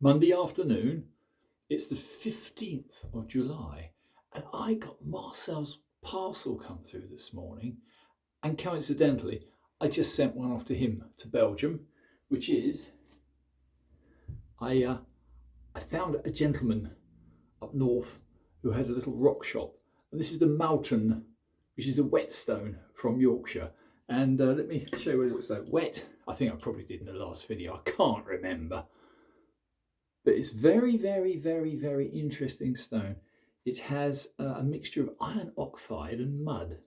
Monday afternoon. It's the 15th of July, and I got Marcel's parcel come through this morning, and coincidentally I just sent one off to him to Belgium, which is I found a gentleman up north who has a little rock shop, and this is the Mountain, which is a whetstone from Yorkshire. And let me show you what it looks like. Wet, I think I probably did in the last video, I can't remember. But it's very, very, very, very interesting stone. It has a mixture of iron oxide and mud.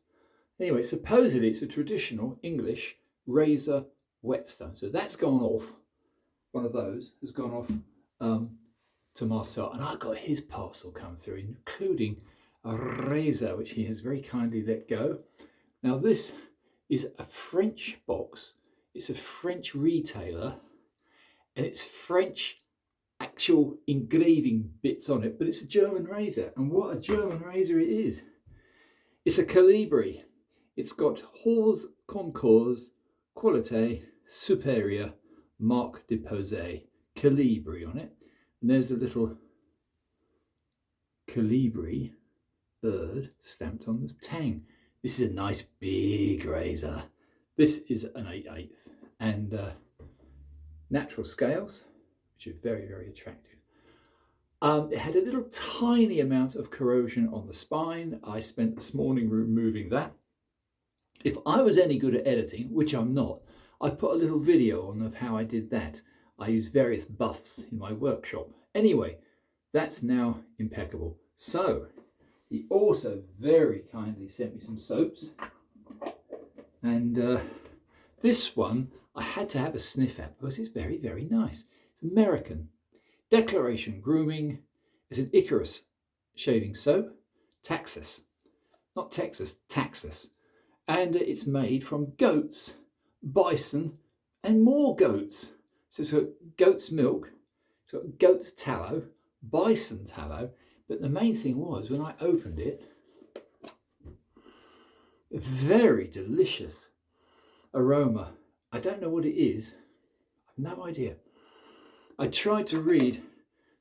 Anyway, supposedly it's a traditional English razor whetstone. So that's gone off. One of those has gone off to Marcel, and I got his parcel come through, including a razor, which he has very kindly let go. Now this is a French box. It's a French retailer, and it's French actual engraving bits on it, but it's a German razor, and what a German razor it is. It's a Colibri. It's got Hors Concours Qualité Supérieure Marque Déposée Colibri on it, and there's the little Colibri bird stamped on the tang. This is a nice big razor. This is an 8/8 and natural scales, which are very, very attractive. It had a little tiny amount of corrosion on the spine. I spent this morning removing that. If I was any good at editing, which I'm not, I put a little video on of how I did that. I use various buffs in my workshop. Anyway, that's now impeccable. So he also very kindly sent me some soaps, and this one I had to have a sniff at because it's very, very nice. It's American. Declaration Grooming is an Icarus shaving soap. Taxes. Not Texas, Taxes. And it's made from goats, bison, and more goats. So it's got goat's milk, it's got goat's tallow, bison tallow, but the main thing was when I opened it, a very delicious aroma. I don't know what it is. I have no idea. I tried to read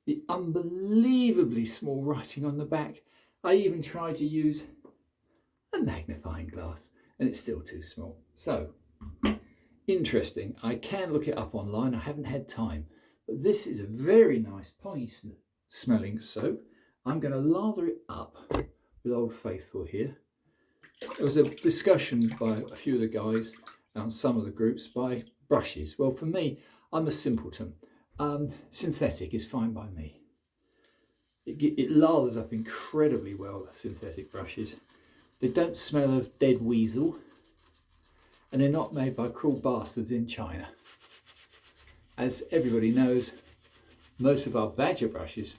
the unbelievably small writing on the back. I even tried to use a magnifying glass, and it's still too small. So, interesting. I can look it up online. I haven't had time. But this is a very nice piney smelling soap. I'm going to lather it up with Old Faithful here. There was a discussion by a few of the guys on some of the groups by brushes. Well, for me, I'm a simpleton. Synthetic is fine by me. It lathers up incredibly well, synthetic brushes. They don't smell of dead weasel, and they're not made by cruel bastards in China. As everybody knows, most of our badger brushes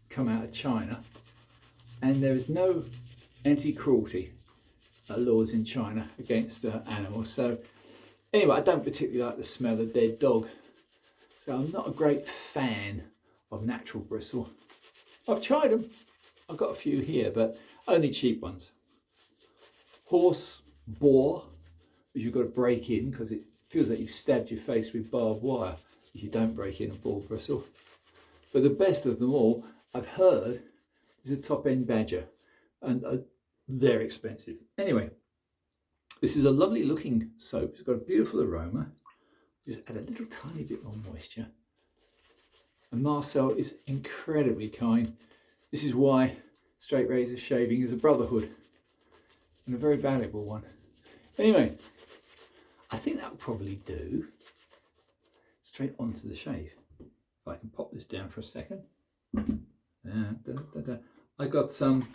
come out of China, and there is no anti-cruelty laws in China against animals. So anyway, I don't particularly like the smell of dead dog, so I'm not a great fan of natural bristle. I've tried them. I've got a few here, but only cheap ones. Horse, boar, which you've got to break in because it feels like you've stabbed your face with barbed wire if you don't break in a boar bristle. But the best of them all, I've heard, is a top-end badger, and they're expensive. Anyway, this is a lovely looking soap. It's got a beautiful aroma. Just add a little tiny bit more moisture. And Marcel is incredibly kind. This is why straight razor shaving is a brotherhood, and a very valuable one. Anyway, I think that will probably do. Straight onto the shave. If I can pop this down for a second. I got some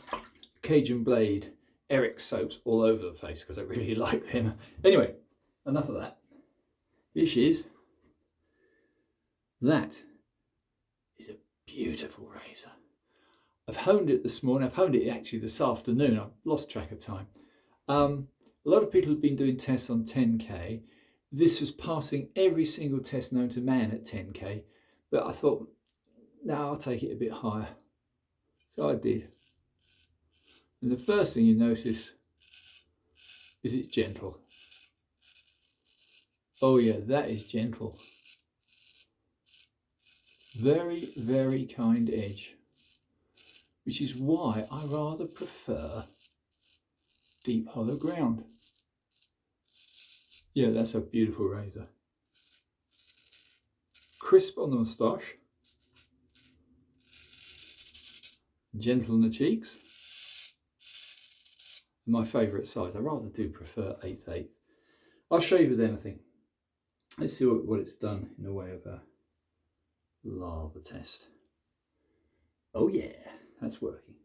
Cajun Blade Eric soaps all over the place because I really like them. Anyway, enough of that. That is a beautiful razor. I've honed it this morning. I've honed it actually this afternoon. I've lost track of time. A lot of people have been doing tests on 10k. This was passing every single test known to man at 10k, but I thought, no, I'll take it a bit higher. So I did. And the first thing you notice is it's gentle. Oh yeah, that is gentle. Very, very kind edge, which is why I rather prefer deep hollow ground. Yeah, that's a beautiful razor. Crisp on the moustache, gentle on the cheeks. My favourite size. I rather do prefer 1/8. I'll shave with anything. Let's see what it's done in the way of a lather test. Oh yeah, that's working.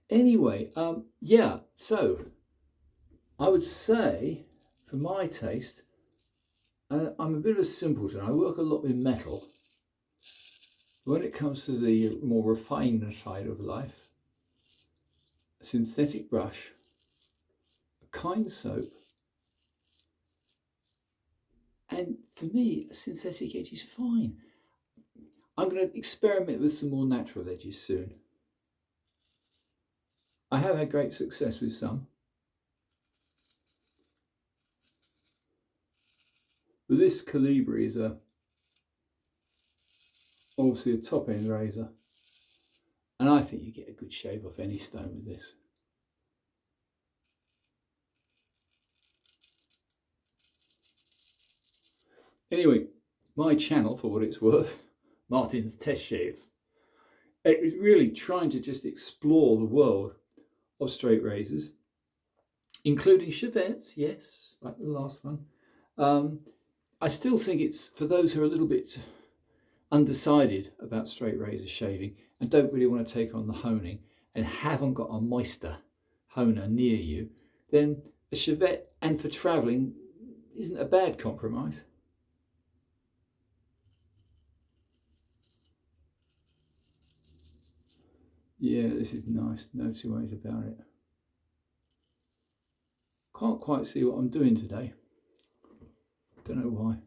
Anyway, yeah, so I would say, for my taste, I'm a bit of a simpleton. I work a lot with metal. When it comes to the more refined side of life, a synthetic brush, a kind soap, and for me, a synthetic edge is fine. I'm going to experiment with some more natural edges soon. I have had great success with some. But this Colibri is obviously a top end razor. And I think you get a good shave off any stone with this. Anyway, my channel, for what it's worth, Martin's Test Shaves, it was really trying to just explore the world of straight razors, including chevettes, yes, like the last one. I still think it's for those who are a little bit undecided about straight razor shaving and don't really want to take on the honing and haven't got a moister honer near you, then a chevette, and for travelling, isn't a bad compromise. Yeah, this is nice, no two ways about it. Can't quite see what I'm doing today. Don't know why.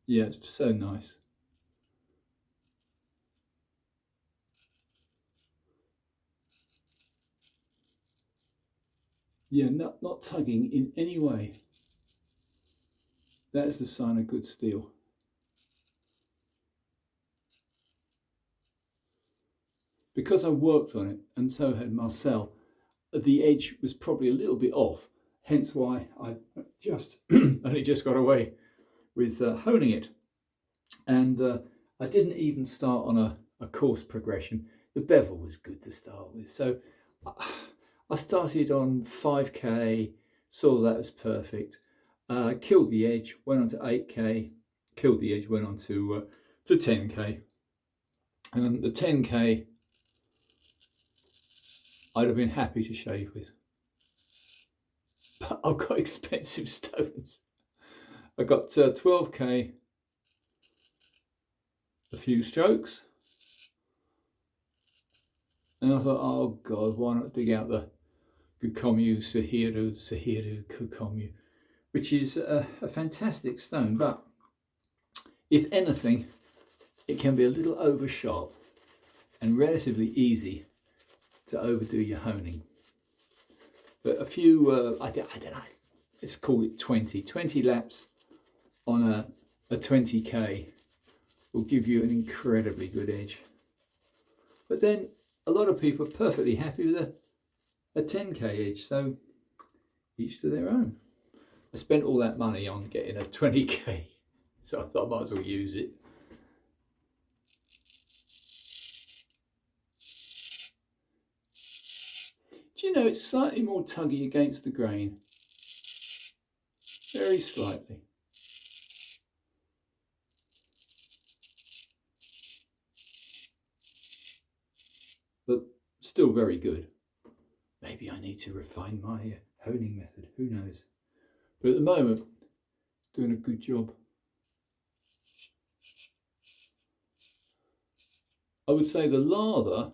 Yeah, it's so nice. Yeah, not tugging in any way. That's the sign of good steel. Because I worked on it, and so had Marcel, the edge was probably a little bit off, hence why I just only just got away with honing it. And I didn't even start on a coarse progression. The bevel was good to start with. So I started on 5k, saw that was perfect, killed the edge, went on to 8k, killed the edge, went on to 10k. And the 10k, I'd have been happy to shave with. But I've got expensive stones. I got 12k, a few strokes, and I thought, oh God, why not dig out the Gukomu Sahiru Kukomu, which is a fantastic stone, but if anything, it can be a little over sharp and relatively easy to overdo your honing. But a few, I don't know, let's call it 20 laps on a 20k will give you an incredibly good edge. But then a lot of people are perfectly happy with a 10k edge, so each to their own. I spent all that money on getting a 20k, so I thought I might as well use it. Do you know, it's slightly more tuggy against the grain, very slightly. But still very good. Maybe I need to refine my honing method, who knows. But at the moment, it's doing a good job. I would say the lather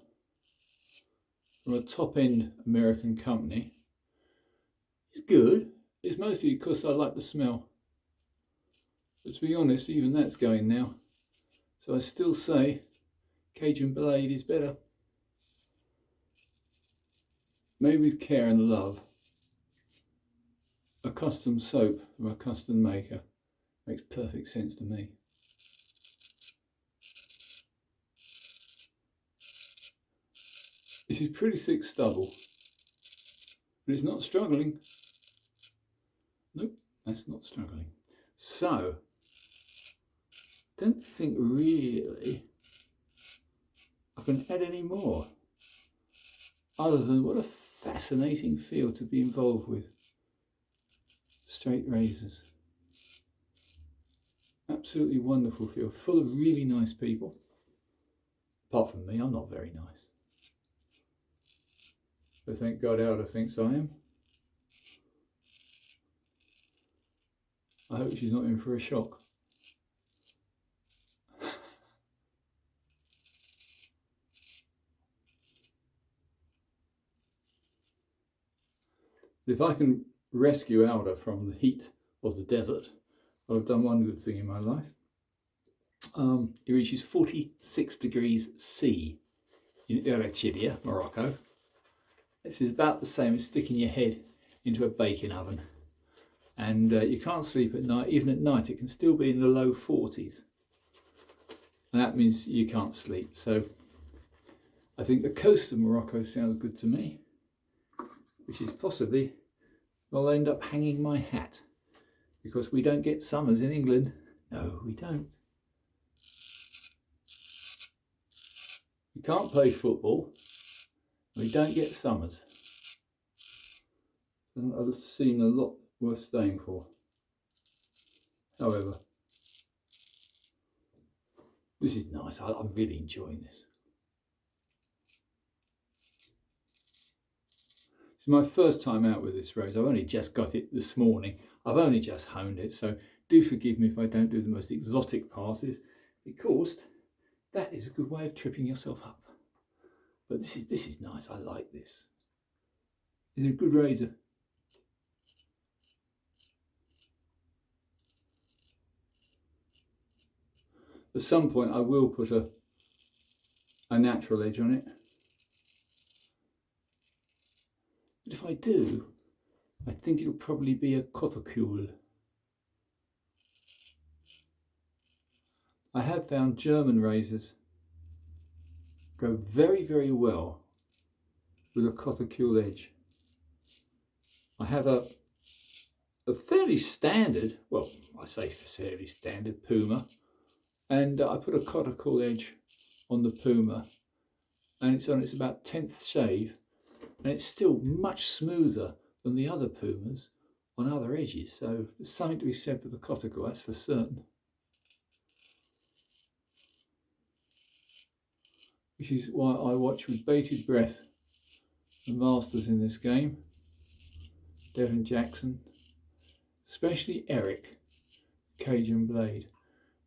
from a top-end American company is good. It's mostly because I like the smell. But to be honest, even that's going now. So I still say Cajun Blade is better. Made with care and love. a custom soap from a custom maker. Makes perfect sense to me. This is pretty thick stubble, but it's not struggling. Nope, that's not struggling. So, don't think really I can add any more, other than what a fascinating field to be involved with. Straight razors. Absolutely wonderful field, full of really nice people. Apart from me, I'm not very nice. So thank God Alda thinks I am. I hope she's not in for a shock. If I can rescue Alda from the heat of the desert, well, I've done one good thing in my life. It reaches 46 degrees C in Erechidia, Morocco. This is about the same as sticking your head into a baking oven. And you can't sleep at night. Even at night it can still be in the low 40s. And that means you can't sleep. So I think the coast of Morocco sounds good to me, which is possibly I'll end up hanging my hat, because we don't get summers in England. No, we don't. We can't play football. We don't get summers. Doesn't seem a lot worth staying for. However, this is nice. I'm really enjoying this. It's my first time out with this rose. I've only just got it this morning. I've only just honed it, so do forgive me if I don't do the most exotic passes, because that is a good way of tripping yourself up. But this is nice. I like this. It's a good razor. At some point I will put a natural edge on it. But if I do, I think it'll probably be a Kothokul. I have found German razors go very, very well with a Kothokul edge. I have a fairly standard, well, I say fairly standard Puma, and I put a Kothokul edge on the Puma, and it's on its about 10th shave, and it's still much smoother than the other Pumas on other edges. So there's something to be said for the Kothokul, that's for certain. Which is why I watch with bated breath the masters in this game. Devon Jackson, especially Eric, Cajun Blade.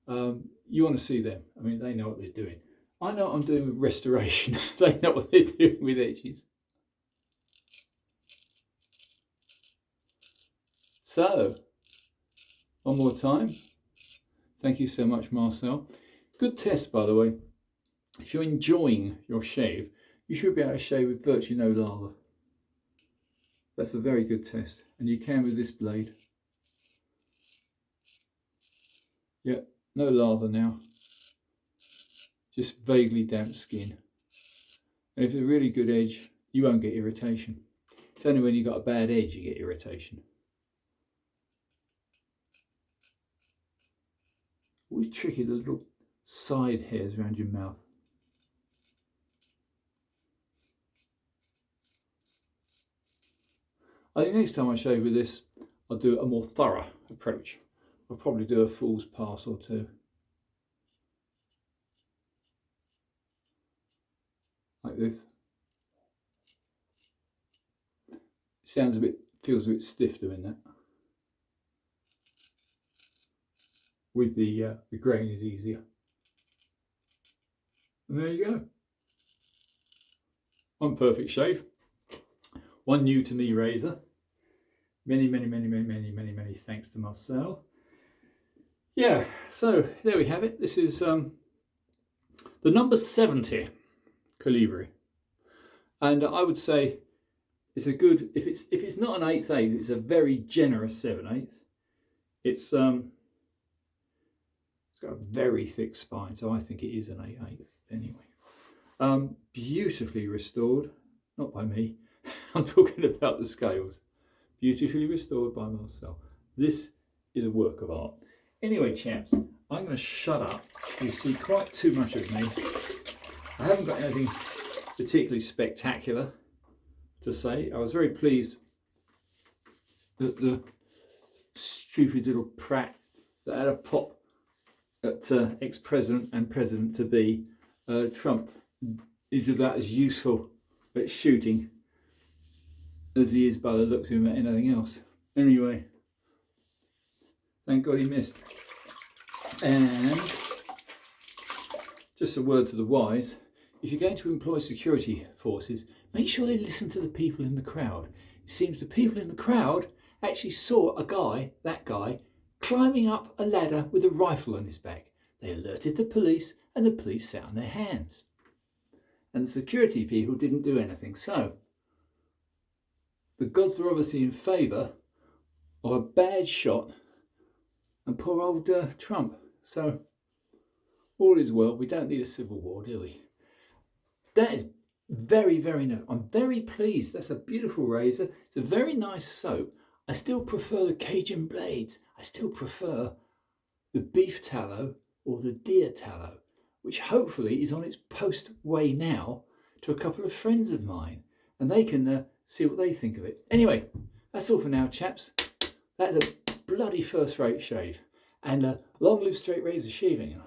You want to see them. I mean, they know what they're doing. I know what I'm doing with restoration. They know what they're doing with edges. So, one more time. Thank you so much, Marcel. Good test, by the way. If you're enjoying your shave, you should be able to shave with virtually no lather. That's a very good test, and you can with this blade. Yeah, no lather now. Just vaguely damp skin. And if it's a really good edge, you won't get irritation. It's only when you've got a bad edge you get irritation. Always tricky, the little side hairs around your mouth. I think next time I shave with this, I'll do a more thorough approach. I'll probably do a fool's pass or two. Like this. Sounds a bit, feels a bit stiff doing that. With the grain is easier. And there you go. One perfect shave. One new to me razor. Many thanks to Marcel. Yeah, so there we have it. This is the number 70 Colibri. And I would say It's a good, if it's not an 1/8, it's a very generous 7/8. It's got a very thick spine, so I think it is an 8/8 anyway. Beautifully restored, not by me. I'm talking about the scales. Beautifully restored by Marcel. This is a work of art. Anyway, chaps, I'm going to shut up. You see quite too much of me. I haven't got anything particularly spectacular to say. I was very pleased that the stupid little prat that had a pop at ex-president and president-to-be Trump is about as useful at shooting as he is by the looks of him at anything else. Anyway, thank God he missed. And just a word to the wise, if you're going to employ security forces, make sure they listen to the people in the crowd. It seems the people in the crowd actually saw that guy, climbing up a ladder with a rifle on his back. They alerted the police and the police sat on their hands. And the security people didn't do anything. So, the gods were obviously in favour of a bad shot and poor old Trump. So, all is well. We don't need a civil war, do we? That is very, very nice. I'm very pleased. That's a beautiful razor. It's a very nice soap. I still prefer the Cajun blades. I still prefer the beef tallow or the deer tallow, which hopefully is on its post way now to a couple of friends of mine, and they can see what they think of it. Anyway, that's all for now, chaps. That's a bloody first-rate shave, and long live straight razor shaving.